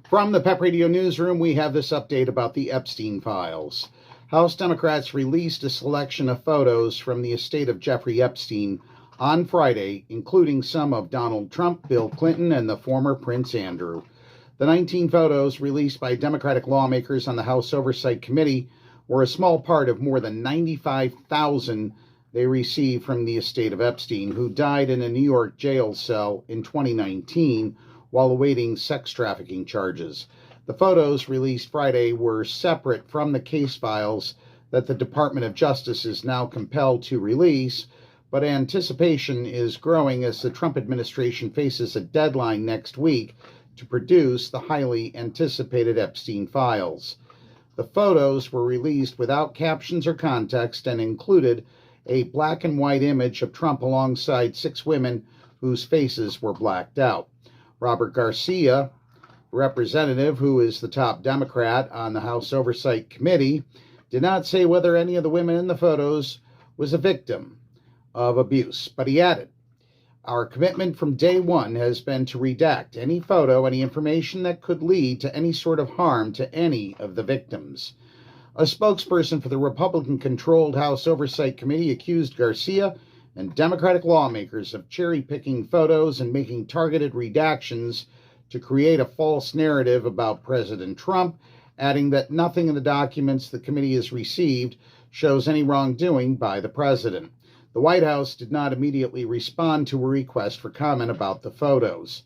From the PEP Radio Newsroom, we have this update about the Epstein files. House Democrats released a selection of photos from the estate of Jeffrey Epstein on Friday, including some of Donald Trump, Bill Clinton, and the former Prince Andrew. The 19 photos released by Democratic lawmakers on the House Oversight Committee were a small part of more than 95,000 they received from the estate of Epstein, who died in a New York jail cell in 2019 while awaiting sex trafficking charges. The photos released Friday were separate from the case files that the Department of Justice is now compelled to release, but anticipation is growing as the Trump administration faces a deadline next week to produce the highly anticipated Epstein files. The photos were released without captions or context and included a black and white image of Trump alongside 6 women whose faces were blacked out. Robert Garcia, representative who is the top Democrat on the House Oversight Committee, did not say whether any of the women in the photos was a victim of abuse, but he added, "Our commitment from day one has been to redact any photo, any information that could lead to any sort of harm to any of the victims." A spokesperson for the Republican-controlled House Oversight Committee accused Garcia and Democratic lawmakers of cherry-picking photos and making targeted redactions to create a false narrative about President Trump, adding that nothing in the documents the committee has received shows any wrongdoing by the president. The White House did not immediately respond to a request for comment about the photos.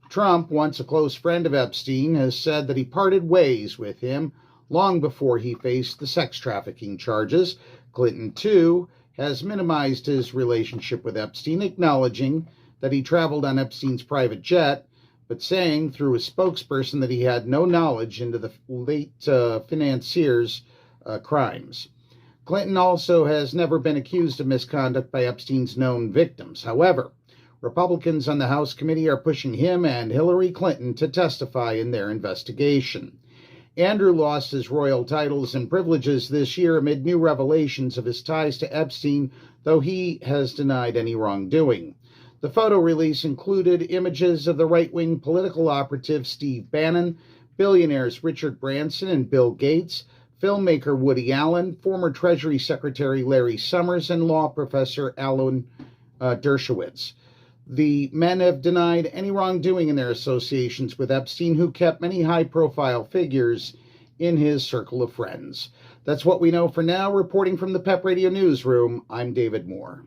Trump, once a close friend of Epstein, has said that he parted ways with him long before he faced the sex trafficking charges. Clinton, too, has minimized his relationship with Epstein, acknowledging that he traveled on Epstein's private jet, but saying through a spokesperson that he had no knowledge into the late financier's crimes. Clinton also has never been accused of misconduct by Epstein's known victims. However, Republicans on the House committee are pushing him and Hillary Clinton to testify in their investigation. Andrew lost his royal titles and privileges this year amid new revelations of his ties to Epstein, though he has denied any wrongdoing. The photo release included images of the right-wing political operative Steve Bannon, billionaires Richard Branson and Bill Gates, filmmaker Woody Allen, former Treasury Secretary Larry Summers, and law professor Alan Dershowitz. The men have denied any wrongdoing in their associations with Epstein, who kept many high-profile figures in his circle of friends. That's what we know for now. Reporting from the PEP Radio Newsroom, I'm David Moore.